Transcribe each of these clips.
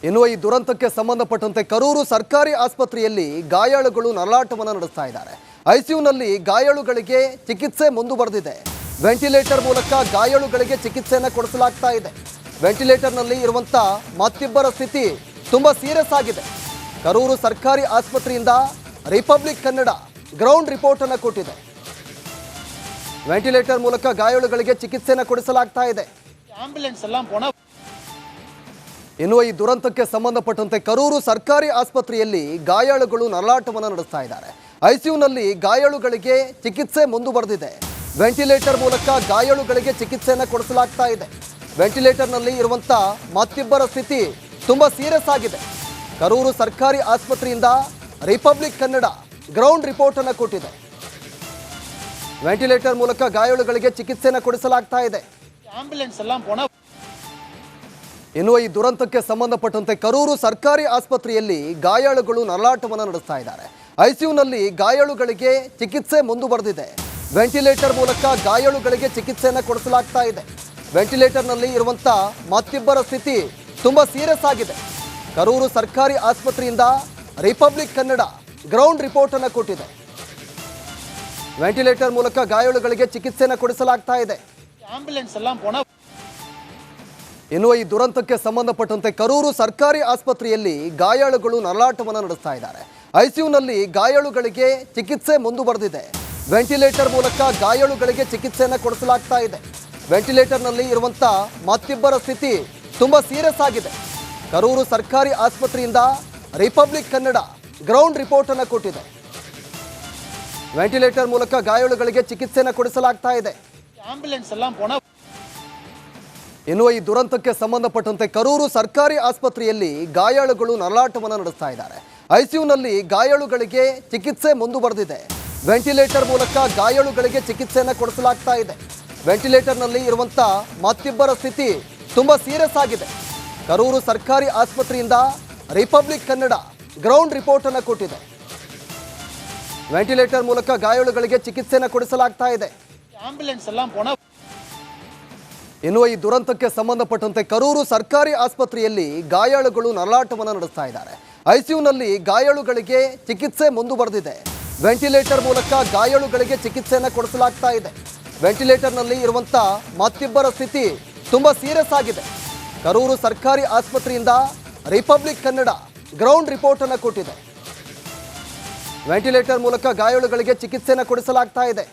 ಇನ್ನು ಈ ದುರಂತಕ್ಕೆ ಸಂಬಂಧಪಟ್ಟಂತೆ ಕರೂರು ಸರ್ಕಾರಿ ಆಸ್ಪತ್ರೆಯಲ್ಲಿ ಗಾಯಾಳುಗಳು ನರಳಾಟವನ್ನು ನಡೆಸ್ತಾ ಇದ್ದಾರೆ. ಐಸಿಯುನಲ್ಲಿ ಗಾಯಾಳುಗಳಿಗೆ ಚಿಕಿತ್ಸೆ ಮುಂದುವರೆದಿದೆ. ವೆಂಟಿಲೇಟರ್ ಮೂಲಕ ಗಾಯಾಳುಗಳಿಗೆ ಚಿಕಿತ್ಸೆಯನ್ನು ಕೊಡಿಸಲಾಗ್ತಾ ಇದೆ. ವೆಂಟಿಲೇಟರ್ನಲ್ಲಿ ಇರುವಂತ ಮತ್ತಿಬ್ಬರ ಸ್ಥಿತಿ ತುಂಬಾ ಸೀರಿಯಸ್ ಆಗಿದೆ. ಕರೂರು ಸರ್ಕಾರಿ ಆಸ್ಪತ್ರೆಯಿಂದ ರಿಪಬ್ಲಿಕ್ ಕನ್ನಡ ಗ್ರೌಂಡ್ ರಿಪೋರ್ಟ್ ಅನ್ನು ಕೊಟ್ಟಿದೆ. ವೆಂಟಿಲೇಟರ್ ಮೂಲಕ ಗಾಯಾಳುಗಳಿಗೆ ಚಿಕಿತ್ಸೆಯನ್ನು ಕೊಡಿಸಲಾಗ್ತಾ ಇದೆ. ಇನ್ನು ಈ ದುರಂತಕ್ಕೆ ಸಂಬಂಧಪಟ್ಟಂತೆ ಕರೂರು ಸರ್ಕಾರಿ ಆಸ್ಪತ್ರೆಯಲ್ಲಿ ಗಾಯಾಳುಗಳು ನರಳಾಟವನ್ನು ನಡೆಸ್ತಾ ಇದ್ದಾರೆ. ಐಸಿಯುನಲ್ಲಿ ಗಾಯಾಳುಗಳಿಗೆ ಚಿಕಿತ್ಸೆ ಮುಂದುವರೆದಿದೆ. ವೆಂಟಿಲೇಟರ್ ಮೂಲಕ ಗಾಯಾಳುಗಳಿಗೆ ಚಿಕಿತ್ಸೆಯನ್ನು ಕೊಡಿಸಲಾಗ್ತಾ ಇದೆ. ವೆಂಟಿಲೇಟರ್ನಲ್ಲಿ ಇರುವಂತ ಮತ್ತಿಬ್ಬರ ಸ್ಥಿತಿ ತುಂಬಾ ಸೀರಿಯಸ್ ಆಗಿದೆ. ಕರೂರು ಸರ್ಕಾರಿ ಆಸ್ಪತ್ರೆಯಿಂದ ರಿಪಬ್ಲಿಕ್ ಕನ್ನಡ ಗ್ರೌಂಡ್ ರಿಪೋರ್ಟ್ ಅನ್ನು ಕೊಟ್ಟಿದೆ. ವೆಂಟಿಲೇಟರ್ ಮೂಲಕ ಗಾಯಾಳುಗಳಿಗೆ ಚಿಕಿತ್ಸೆಯನ್ನು ಕೊಡಿಸಲಾಗ್ತಾ ಇದೆ. ಇನ್ನು ಈ ದುರಂತಕ್ಕೆ ಸಂಬಂಧಪಟ್ಟಂತೆ ಕರೂರು ಸರ್ಕಾರಿ ಆಸ್ಪತ್ರೆಯಲ್ಲಿ ಗಾಯಾಳುಗಳು ನರಳಾಟವನ್ನು ನಡೆಸ್ತಾ ಇದ್ದಾರೆ. ಐಸಿಯುನಲ್ಲಿ ಗಾಯಾಳುಗಳಿಗೆ ಚಿಕಿತ್ಸೆ ಮುಂದುವರೆದಿದೆ. ವೆಂಟಿಲೇಟರ್ ಮೂಲಕ ಗಾಯಾಳುಗಳಿಗೆ ಚಿಕಿತ್ಸೆಯನ್ನು ಕೊಡಿಸಲಾಗ್ತಾ ಇದೆ. ವೆಂಟಿಲೇಟರ್ನಲ್ಲಿ ಇರುವಂತ ಮತ್ತಿಬ್ಬರ ಸ್ಥಿತಿ ತುಂಬಾ ಸೀರಿಯಸ್ ಆಗಿದೆ. ಕರೂರು ಸರ್ಕಾರಿ ಆಸ್ಪತ್ರೆಯಿಂದ ರಿಪಬ್ಲಿಕ್ ಕನ್ನಡ ಗ್ರೌಂಡ್ ರಿಪೋರ್ಟ್ ಅನ್ನು ಕೊಟ್ಟಿದೆ. ವೆಂಟಿಲೇಟರ್ ಮೂಲಕ ಗಾಯಾಳುಗಳಿಗೆ ಚಿಕಿತ್ಸೆಯನ್ನು ಕೊಡಿಸಲಾಗ್ತಾ ಇದೆ. ಇನ್ನು ಈ ದುರಂತಕ್ಕೆ ಸಂಬಂಧಪಟ್ಟಂತೆ ಕರೂರು ಸರ್ಕಾರಿ ಆಸ್ಪತ್ರೆಯಲ್ಲಿ ಗಾಯಾಳುಗಳು ನರಳಾಟವನ್ನು ನಡೆಸ್ತಾ ಇದ್ದಾರೆ. ಐಸಿಯುನಲ್ಲಿ ಗಾಯಾಳುಗಳಿಗೆ ಚಿಕಿತ್ಸೆ ಮುಂದುವರೆದಿದೆ. ವೆಂಟಿಲೇಟರ್ ಮೂಲಕ ಗಾಯಾಳುಗಳಿಗೆ ಚಿಕಿತ್ಸೆಯನ್ನು ಕೊಡಿಸಲಾಗ್ತಾ ಇದೆ. ವೆಂಟಿಲೇಟರ್ನಲ್ಲಿ ಇರುವಂತ ಮತ್ತಿಬ್ಬರ ಸ್ಥಿತಿ ತುಂಬಾ ಸೀರಿಯಸ್ ಆಗಿದೆ. ಕರೂರು ಸರ್ಕಾರಿ ಆಸ್ಪತ್ರೆಯಿಂದ ರಿಪಬ್ಲಿಕ್ ಕನ್ನಡ ಗ್ರೌಂಡ್ ರಿಪೋರ್ಟ್ ಅನ್ನು ಕೊಟ್ಟಿದೆ. ವೆಂಟಿಲೇಟರ್ ಮೂಲಕ ಗಾಯಾಳುಗಳಿಗೆ ಚಿಕಿತ್ಸೆಯನ್ನು ಕೊಡಿಸಲಾಗ್ತಾ ಇದೆ. ಇನ್ನು ಈ ದುರಂತಕ್ಕೆ ಸಂಬಂಧಪಟ್ಟಂತೆ ಕರೂರು ಸರ್ಕಾರಿ ಆಸ್ಪತ್ರೆಯಲ್ಲಿ ಗಾಯಾಳುಗಳು ನರಳಾಟವನ್ನು ನಡೆಸ್ತಾ ಇದ್ದಾರೆ. ಐಸಿಯುನಲ್ಲಿ ಗಾಯಾಳುಗಳಿಗೆ ಚಿಕಿತ್ಸೆ ಮುಂದುವರೆದಿದೆ. ವೆಂಟಿಲೇಟರ್ ಮೂಲಕ ಗಾಯಾಳುಗಳಿಗೆ ಚಿಕಿತ್ಸೆಯನ್ನು ಕೊಡಿಸಲಾಗ್ತಾ ಇದೆ. ವೆಂಟಿಲೇಟರ್ನಲ್ಲಿ ಇರುವಂತ ಮತ್ತಿಬ್ಬರ ಸ್ಥಿತಿ ತುಂಬಾ ಸೀರಿಯಸ್ ಆಗಿದೆ. ಕರೂರು ಸರ್ಕಾರಿ ಆಸ್ಪತ್ರೆಯಿಂದ ರಿಪಬ್ಲಿಕ್ ಕನ್ನಡ ಗ್ರೌಂಡ್ ರಿಪೋರ್ಟ್ ಅನ್ನು ಕೊಟ್ಟಿದೆ. ವೆಂಟಿಲೇಟರ್ ಮೂಲಕ ಗಾಯಾಳುಗಳಿಗೆ ಚಿಕಿತ್ಸೆಯನ್ನು ಕೊಡಿಸಲಾಗ್ತಾ ಇದೆ. ಇನ್ನು ಈ ದುರಂತಕ್ಕೆ ಸಂಬಂಧಪಟ್ಟಂತೆ ಕರೂರು ಸರ್ಕಾರಿ ಆಸ್ಪತ್ರೆಯಲ್ಲಿ ಗಾಯಾಳುಗಳು ನರಳಾಟವನ್ನು ನಡೆಸ್ತಾ ಇದ್ದಾರೆ. ಐಸಿಯುನಲ್ಲಿ ಗಾಯಾಳುಗಳಿಗೆ ಚಿಕಿತ್ಸೆ ಮುಂದುವರೆದಿದೆ. ವೆಂಟಿಲೇಟರ್ ಮೂಲಕ ಗಾಯಾಳುಗಳಿಗೆ ಚಿಕಿತ್ಸೆಯನ್ನು ಕೊಡಿಸಲಾಗ್ತಾ ಇದೆ. ವೆಂಟಿಲೇಟರ್ನಲ್ಲಿ ಇರುವಂತ ಮತ್ತಿಬ್ಬರ ಸ್ಥಿತಿ ತುಂಬಾ ಸೀರಿಯಸ್ ಆಗಿದೆ. ಕರೂರು ಸರ್ಕಾರಿ ಆಸ್ಪತ್ರೆಯಿಂದ ರಿಪಬ್ಲಿಕ್ ಕನ್ನಡ ಗ್ರೌಂಡ್ ರಿಪೋರ್ಟ್ ಅನ್ನು ಕೊಟ್ಟಿದೆ. ವೆಂಟಿಲೇಟರ್ ಮೂಲಕ ಗಾಯಾಳುಗಳಿಗೆ ಚಿಕಿತ್ಸೆಯನ್ನು ಕೊಡಿಸಲಾಗ್ತಾ ಇದೆ.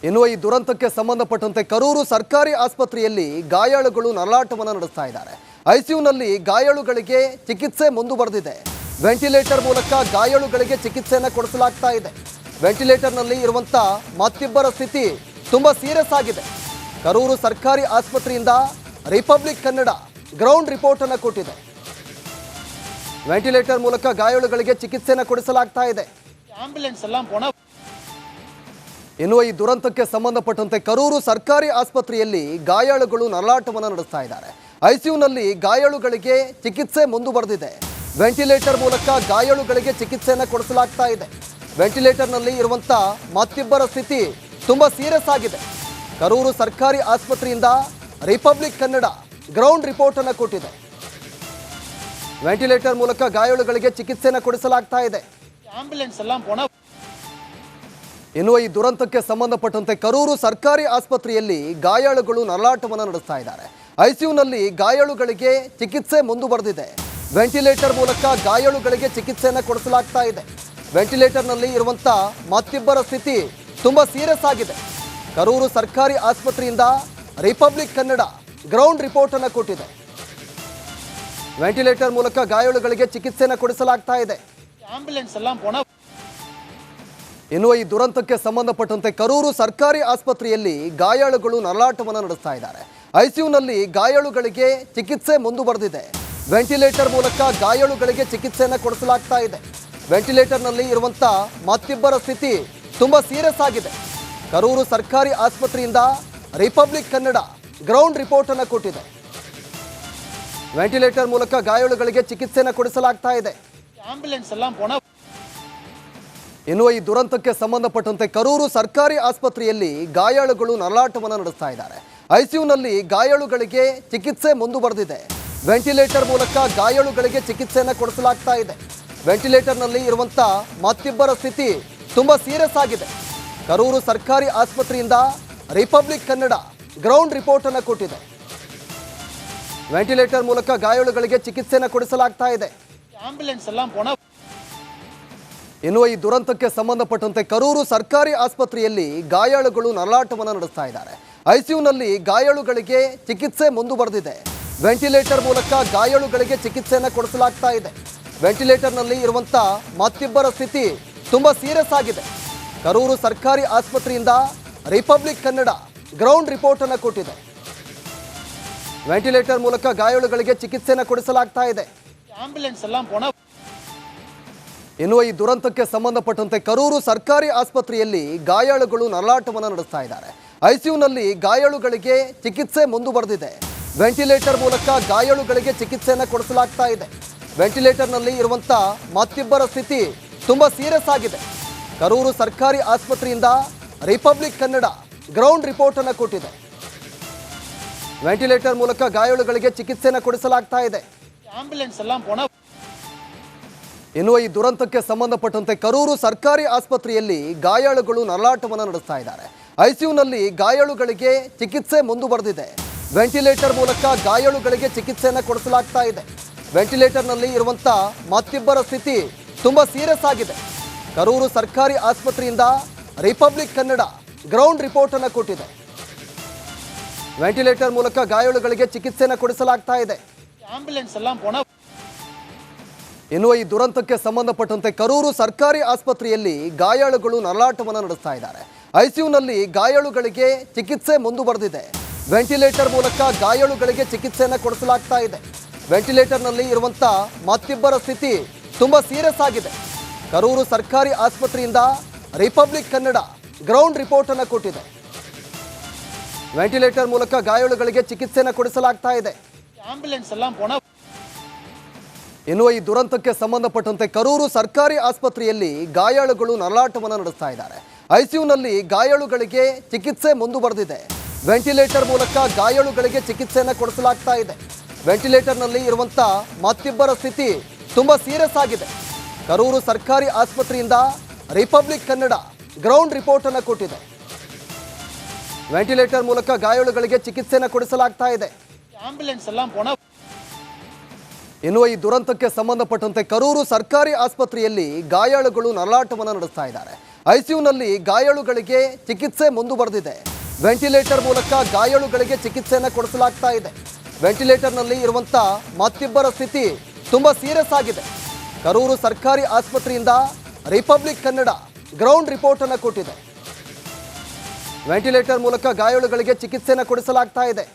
ಇನ್ನು ಈ ದುರಂತಕ್ಕೆ ಸಂಬಂಧಪಟ್ಟಂತೆ ಕರೂರು ಸರ್ಕಾರಿ ಆಸ್ಪತ್ರೆಯಲ್ಲಿ ಗಾಯಾಳುಗಳು ನರಳಾಟವನ್ನು ನಡೆಸ್ತಾ ಇದ್ದಾರೆ. ಐಸಿಯುನಲ್ಲಿ ಗಾಯಾಳುಗಳಿಗೆ ಚಿಕಿತ್ಸೆ ಮುಂದುವರೆದಿದೆ. ವೆಂಟಿಲೇಟರ್ ಮೂಲಕ ಗಾಯಾಳುಗಳಿಗೆ ಚಿಕಿತ್ಸೆಯನ್ನು ಕೊಡಿಸಲಾಗ್ತಾ ಇದೆ. ವೆಂಟಿಲೇಟರ್ನಲ್ಲಿ ಇರುವಂತ ಮತ್ತಿಬ್ಬರ ಸ್ಥಿತಿ ತುಂಬಾ ಸೀರಿಯಸ್ ಆಗಿದೆ. ಕರೂರು ಸರ್ಕಾರಿ ಆಸ್ಪತ್ರೆಯಿಂದ ರಿಪಬ್ಲಿಕ್ ಕನ್ನಡ ಗ್ರೌಂಡ್ ರಿಪೋರ್ಟ್ ಅನ್ನು ಕೊಟ್ಟಿದೆ. ವೆಂಟಿಲೇಟರ್ ಮೂಲಕ ಗಾಯಾಳುಗಳಿಗೆ ಚಿಕಿತ್ಸೆಯನ್ನು ಕೊಡಿಸಲಾಗ್ತಾ ಇದೆ. ಇನ್ನು ಈ ದುರಂತಕ್ಕೆ ಸಂಬಂಧಪಟ್ಟಂತೆ ಕರೂರು ಸರ್ಕಾರಿ ಆಸ್ಪತ್ರೆಯಲ್ಲಿ ಗಾಯಾಳುಗಳು ನರಳಾಟವನ್ನು ನಡೆಸ್ತಾ ಇದ್ದಾರೆ. ಐಸಿಯುನಲ್ಲಿ ಗಾಯಾಳುಗಳಿಗೆ ಚಿಕಿತ್ಸೆ ಮುಂದುವರೆದಿದೆ. ವೆಂಟಿಲೇಟರ್ ಮೂಲಕ ಗಾಯಾಳುಗಳಿಗೆ ಚಿಕಿತ್ಸೆಯನ್ನು ಕೊಡಿಸಲಾಗ್ತಾ ಇದೆ. ವೆಂಟಿಲೇಟರ್ನಲ್ಲಿ ಇರುವಂತ ಮತ್ತಿಬ್ಬರ ಸ್ಥಿತಿ ತುಂಬಾ ಸೀರಿಯಸ್ ಆಗಿದೆ. ಕರೂರು ಸರ್ಕಾರಿ ಆಸ್ಪತ್ರೆಯಿಂದ ರಿಪಬ್ಲಿಕ್ ಕನ್ನಡ ಗ್ರೌಂಡ್ ರಿಪೋರ್ಟ್ ಅನ್ನು ಕೊಟ್ಟಿದೆ. ವೆಂಟಿಲೇಟರ್ ಮೂಲಕ ಗಾಯಾಳುಗಳಿಗೆ ಚಿಕಿತ್ಸೆಯನ್ನು ಕೊಡಿಸಲಾಗ್ತಾ ಇದೆ. ಇನ್ನು ಈ ದುರಂತಕ್ಕೆ ಸಂಬಂಧಪಟ್ಟಂತೆ ಕರೂರು ಸರ್ಕಾರಿ ಆಸ್ಪತ್ರೆಯಲ್ಲಿ ಗಾಯಾಳುಗಳು ನರಳಾಟವನ್ನು ನಡೆಸ್ತಾ ಇದ್ದಾರೆ. ಐಸಿಯುನಲ್ಲಿ ಗಾಯಾಳುಗಳಿಗೆ ಚಿಕಿತ್ಸೆ ಮುಂದುವರೆದಿದೆ. ವೆಂಟಿಲೇಟರ್ ಮೂಲಕ ಗಾಯಾಳುಗಳಿಗೆ ಚಿಕಿತ್ಸೆಯನ್ನು ಕೊಡಿಸಲಾಗ್ತಾ ಇದೆ. ವೆಂಟಿಲೇಟರ್ನಲ್ಲಿ ಇರುವಂತ ಮತ್ತಿಬ್ಬರ ಸ್ಥಿತಿ ತುಂಬಾ ಸೀರಿಯಸ್ ಆಗಿದೆ. ಕರೂರು ಸರ್ಕಾರಿ ಆಸ್ಪತ್ರೆಯಿಂದ ರಿಪಬ್ಲಿಕ್ ಕನ್ನಡ ಗ್ರೌಂಡ್ ರಿಪೋರ್ಟ್ ಅನ್ನು ಕೊಟ್ಟಿದೆ. ವೆಂಟಿಲೇಟರ್ ಮೂಲಕ ಗಾಯಾಳುಗಳಿಗೆ ಚಿಕಿತ್ಸೆಯನ್ನು ಕೊಡಿಸಲಾಗ್ತಾ ಇದೆ. ಇನ್ನು ಈ ದುರಂತಕ್ಕೆ ಸಂಬಂಧಪಟ್ಟಂತೆ ಕರೂರು ಸರ್ಕಾರಿ ಆಸ್ಪತ್ರೆಯಲ್ಲಿ ಗಾಯಾಳುಗಳು ನರಳಾಟವನ್ನು ನಡೆಸ್ತಾ ಇದ್ದಾರೆ. ಐಸಿಯುನಲ್ಲಿ ಗಾಯಾಳುಗಳಿಗೆ ಚಿಕಿತ್ಸೆ ಮುಂದುವರೆದಿದೆ. ವೆಂಟಿಲೇಟರ್ ಮೂಲಕ ಗಾಯಾಳುಗಳಿಗೆ ಚಿಕಿತ್ಸೆಯನ್ನು ಕೊಡಿಸಲಾಗ್ತಾ ಇದೆ. ವೆಂಟಿಲೇಟರ್ನಲ್ಲಿ ಇರುವಂತ ಮತ್ತಿಬ್ಬರ ಸ್ಥಿತಿ ತುಂಬಾ ಸೀರಿಯಸ್ ಆಗಿದೆ. ಕರೂರು ಸರ್ಕಾರಿ ಆಸ್ಪತ್ರೆಯಿಂದ ರಿಪಬ್ಲಿಕ್ ಕನ್ನಡ ಗ್ರೌಂಡ್ ರಿಪೋರ್ಟ್ ಅನ್ನು ಕೊಟ್ಟಿದೆ. ವೆಂಟಿಲೇಟರ್ ಮೂಲಕ ಗಾಯಾಳುಗಳಿಗೆ ಚಿಕಿತ್ಸೆಯನ್ನು ಕೊಡಿಸಲಾಗ್ತಾ ಇದೆ. ಇನ್ನು ಈ ದುರಂತಕ್ಕೆ ಸಂಬಂಧಪಟ್ಟಂತೆ ಕರೂರು ಸರ್ಕಾರಿ ಆಸ್ಪತ್ರೆಯಲ್ಲಿ ಗಾಯಾಳುಗಳು ನರಳಾಟವನ್ನು ನಡೆಸ್ತಾ ಇದ್ದಾರೆ. ಐಸಿಯುನಲ್ಲಿ ಗಾಯಾಳುಗಳಿಗೆ ಚಿಕಿತ್ಸೆ ಮುಂದುವರೆದಿದೆ. ವೆಂಟಿಲೇಟರ್ ಮೂಲಕ ಗಾಯಾಳುಗಳಿಗೆ ಚಿಕಿತ್ಸೆಯನ್ನು ಕೊಡಿಸಲಾಗ್ತಾ ಇದೆ. ವೆಂಟಿಲೇಟರ್ನಲ್ಲಿ ಇರುವಂಥ ಮತ್ತಿಬ್ಬರ ಸ್ಥಿತಿ ತುಂಬ ಸೀರಿಯಸ್ ಆಗಿದೆ. ಕರೂರು ಸರ್ಕಾರಿ ಆಸ್ಪತ್ರೆಯಿಂದ ರಿಪಬ್ಲಿಕ್ ಕನ್ನಡ ಗ್ರೌಂಡ್ ರಿಪೋರ್ಟ್ ಅನ್ನು ಕೊಟ್ಟಿದೆ. ವೆಂಟಿಲೇಟರ್ ಮೂಲಕ ಗಾಯಾಳುಗಳಿಗೆ ಚಿಕಿತ್ಸೆಯನ್ನು ಕೊಡಿಸಲಾಗ್ತಾ ಇದೆ. ಇನ್ನು ಈ ದುರಂತಕ್ಕೆ ಸಂಬಂಧಪಟ್ಟಂತೆ ಕರೂರು ಸರ್ಕಾರಿ ಆಸ್ಪತ್ರೆಯಲ್ಲಿ ಗಾಯಾಳುಗಳು ನರಳಾಟವನ್ನು ನಡೆಸ್ತಾ ಇದ್ದಾರೆ. ಐಸಿಯುನಲ್ಲಿ ಗಾಯಾಳುಗಳಿಗೆ ಚಿಕಿತ್ಸೆ ಮುಂದುವರೆದಿದೆ. ವೆಂಟಿಲೇಟರ್ ಮೂಲಕ ಗಾಯಾಳುಗಳಿಗೆ ಚಿಕಿತ್ಸೆಯನ್ನು ಕೊಡಿಸಲಾಗ್ತಾ ಇದೆ. ವೆಂಟಿಲೇಟರ್ನಲ್ಲಿ ಇರುವಂಥ ಮತ್ತಿಬ್ಬರ ಸ್ಥಿತಿ ತುಂಬ ಸೀರಿಯಸ್ ಆಗಿದೆ. ಕರೂರು ಸರ್ಕಾರಿ ಆಸ್ಪತ್ರೆಯಿಂದ ರಿಪಬ್ಲಿಕ್ ಕನ್ನಡ ಗ್ರೌಂಡ್ ರಿಪೋರ್ಟ್ ಅನ್ನು ಕೊಟ್ಟಿದೆ. ವೆಂಟಿಲೇಟರ್ ಮೂಲಕ ಗಾಯಾಳುಗಳಿಗೆ ಚಿಕಿತ್ಸೆಯನ್ನು ಕೊಡಿಸಲಾಗ್ತಾ ಇದೆ. ಇನ್ನು ಈ ದುರಂತಕ್ಕೆ ಸಂಬಂಧಪಟ್ಟಂತೆ ಕರೂರು ಸರ್ಕಾರಿ ಆಸ್ಪತ್ರೆಯಲ್ಲಿ ಗಾಯಾಳುಗಳು ನರಳಾಟವನ್ನು ನಡೆಸ್ತಾ ಇದ್ದಾರೆ. ಐಸಿಯುನಲ್ಲಿ ಗಾಯಾಳುಗಳಿಗೆ ಚಿಕಿತ್ಸೆ ಮುಂದುವರೆದಿದೆ. ವೆಂಟಿಲೇಟರ್ ಮೂಲಕ ಗಾಯಾಳುಗಳಿಗೆ ಚಿಕಿತ್ಸೆಯನ್ನು ಕೊಡಿಸಲಾಗ್ತಾ ಇದೆ. ವೆಂಟಿಲೇಟರ್ನಲ್ಲಿ ಇರುವಂಥ ಮತ್ತಿಬ್ಬರ ಸ್ಥಿತಿ ತುಂಬ ಸೀರಿಯಸ್ ಆಗಿದೆ. ಕರೂರು ಸರ್ಕಾರಿ ಆಸ್ಪತ್ರೆಯಿಂದ ರಿಪಬ್ಲಿಕ್ ಕನ್ನಡ ಗ್ರೌಂಡ್ ರಿಪೋರ್ಟ್ ಅನ್ನು ಕೊಟ್ಟಿದೆ. ವೆಂಟಿಲೇಟರ್ ಮೂಲಕ ಗಾಯಾಳುಗಳಿಗೆ ಚಿಕಿತ್ಸೆಯನ್ನು ಕೊಡಿಸಲಾಗ್ತಾ ಇದೆ. ಇನ್ನು ಈ ದುರಂತಕ್ಕೆ ಸಂಬಂಧಪಟ್ಟಂತೆ ಕರೂರು ಸರ್ಕಾರಿ ಆಸ್ಪತ್ರೆಯಲ್ಲಿ ಗಾಯಾಳುಗಳು ನರಳಾಟವನ್ನು ನಡೆಸ್ತಾ ಇದ್ದಾರೆ. ಐಸಿಯುನಲ್ಲಿ ಗಾಯಾಳುಗಳಿಗೆ ಚಿಕಿತ್ಸೆ ಮುಂದುವರೆದಿದೆ. ವೆಂಟಿಲೇಟರ್ ಮೂಲಕ ಗಾಯಾಳುಗಳಿಗೆ ಚಿಕಿತ್ಸೆಯನ್ನು ಕೊಡಿಸಲಾಗ್ತಾ ಇದೆ. ವೆಂಟಿಲೇಟರ್ನಲ್ಲಿ ಇರುವಂಥ ಮತ್ತಿಬ್ಬರ ಸ್ಥಿತಿ ತುಂಬ ಸೀರಿಯಸ್ ಆಗಿದೆ. ಕರೂರು ಸರ್ಕಾರಿ ಆಸ್ಪತ್ರೆಯಿಂದ ರಿಪಬ್ಲಿಕ್ ಕನ್ನಡ ಗ್ರೌಂಡ್ ರಿಪೋರ್ಟ್ ಅನ್ನು ಕೊಟ್ಟಿದೆ. ವೆಂಟಿಲೇಟರ್ ಮೂಲಕ ಗಾಯಾಳುಗಳಿಗೆ ಚಿಕಿತ್ಸೆಯನ್ನು ಕೊಡಿಸಲಾಗ್ತಾ ಇದೆ. ಇನ್ನು ಈ ದುರಂತಕ್ಕೆ ಸಂಬಂಧಪಟ್ಟಂತೆ ಕರೂರು ಸರ್ಕಾರಿ ಆಸ್ಪತ್ರೆಯಲ್ಲಿ ಗಾಯಾಳುಗಳು ನರಳಾಟವನ್ನು ನಡೆಸ್ತಾ ಇದ್ದಾರೆ. ಐಸಿಯುನಲ್ಲಿ ಗಾಯಾಳುಗಳಿಗೆ ಚಿಕಿತ್ಸೆ ಮುಂದುವರೆದಿದೆ. ವೆಂಟಿಲೇಟರ್ ಮೂಲಕ ಗಾಯಾಳುಗಳಿಗೆ ಚಿಕಿತ್ಸೆಯನ್ನು ಕೊಡಿಸಲಾಗ್ತಾ ಇದೆ. ವೆಂಟಿಲೇಟರ್ನಲ್ಲಿ ಇರುವಂಥ ಮತ್ತಿಬ್ಬರ ಸ್ಥಿತಿ ತುಂಬ ಸೀರಿಯಸ್ ಆಗಿದೆ. ಕರೂರು ಸರ್ಕಾರಿ ಆಸ್ಪತ್ರೆಯಿಂದ ರಿಪಬ್ಲಿಕ್ ಕನ್ನಡ ಗ್ರೌಂಡ್ ರಿಪೋರ್ಟ್ ಅನ್ನು ಕೊಟ್ಟಿದೆ. ವೆಂಟಿಲೇಟರ್ ಮೂಲಕ ಗಾಯಾಳುಗಳಿಗೆ ಚಿಕಿತ್ಸೆಯನ್ನು ಕೊಡಿಸಲಾಗ್ತಾ ಇದೆ. ಇನ್ನು ಈ ದುರಂತಕ್ಕೆ ಸಂಬಂಧಪಟ್ಟಂತೆ ಕರೂರು ಸರ್ಕಾರಿ ಆಸ್ಪತ್ರೆಯಲ್ಲಿ ಗಾಯಾಳುಗಳು ನರಳಾಟವನ್ನು ನಡೆಸ್ತಾ ಇದ್ದಾರೆ. ಐಸಿಯುನಲ್ಲಿ ಗಾಯಾಳುಗಳಿಗೆ ಚಿಕಿತ್ಸೆ ಮುಂದುವರೆದಿದೆ. ವೆಂಟಿಲೇಟರ್ ಮೂಲಕ ಗಾಯಾಳುಗಳಿಗೆ ಚಿಕಿತ್ಸೆಯನ್ನು ಕೊಡಿಸಲಾಗ್ತಾ ಇದೆ. ವೆಂಟಿಲೇಟರ್ನಲ್ಲಿ ಇರುವಂಥ ಮತ್ತಿಬ್ಬರ ಸ್ಥಿತಿ ತುಂಬ ಸೀರಿಯಸ್ ಆಗಿದೆ. ಕರೂರು ಸರ್ಕಾರಿ ಆಸ್ಪತ್ರೆಯಿಂದ ರಿಪಬ್ಲಿಕ್ ಕನ್ನಡ ಗ್ರೌಂಡ್ ರಿಪೋರ್ಟ್ ಅನ್ನು ಕೊಟ್ಟಿದೆ. ವೆಂಟಿಲೇಟರ್ ಮೂಲಕ ಗಾಯಾಳುಗಳಿಗೆ ಚಿಕಿತ್ಸೆಯನ್ನು ಕೊಡಿಸಲಾಗ್ತಾ ಇದೆ. ಇನ್ನು ಈ ದುರಂತಕ್ಕೆ ಸಂಬಂಧಪಟ್ಟಂತೆ ಕರೂರು ಸರ್ಕಾರಿ ಆಸ್ಪತ್ರೆಯಲ್ಲಿ ಗಾಯಾಳುಗಳು ನರಳಾಟವನ್ನು ನಡೆಸ್ತಾ ಇದ್ದಾರೆ. ಐಸಿಯುನಲ್ಲಿ ಗಾಯಾಳುಗಳಿಗೆ ಚಿಕಿತ್ಸೆ ಮುಂದುವರೆದಿದೆ. ವೆಂಟಿಲೇಟರ್ ಮೂಲಕ ಗಾಯಾಳುಗಳಿಗೆ ಚಿಕಿತ್ಸೆಯನ್ನು ಕೊಡಿಸಲಾಗ್ತಾ ಇದೆ. ವೆಂಟಿಲೇಟರ್ನಲ್ಲಿ ಇರುವಂಥ ಮತ್ತಿಬ್ಬರ ಸ್ಥಿತಿ ತುಂಬ ಸೀರಿಯಸ್ ಆಗಿದೆ. ಕರೂರು ಸರ್ಕಾರಿ ಆಸ್ಪತ್ರೆಯಿಂದ ರಿಪಬ್ಲಿಕ್ ಕನ್ನಡ ಗ್ರೌಂಡ್ ರಿಪೋರ್ಟ್ ಅನ್ನು ಕೊಟ್ಟಿದೆ. ವೆಂಟಿಲೇಟರ್ ಮೂಲಕ ಗಾಯಾಳುಗಳಿಗೆ ಚಿಕಿತ್ಸೆಯನ್ನು ಕೊಡಿಸಲಾಗ್ತಾ ಇದೆ.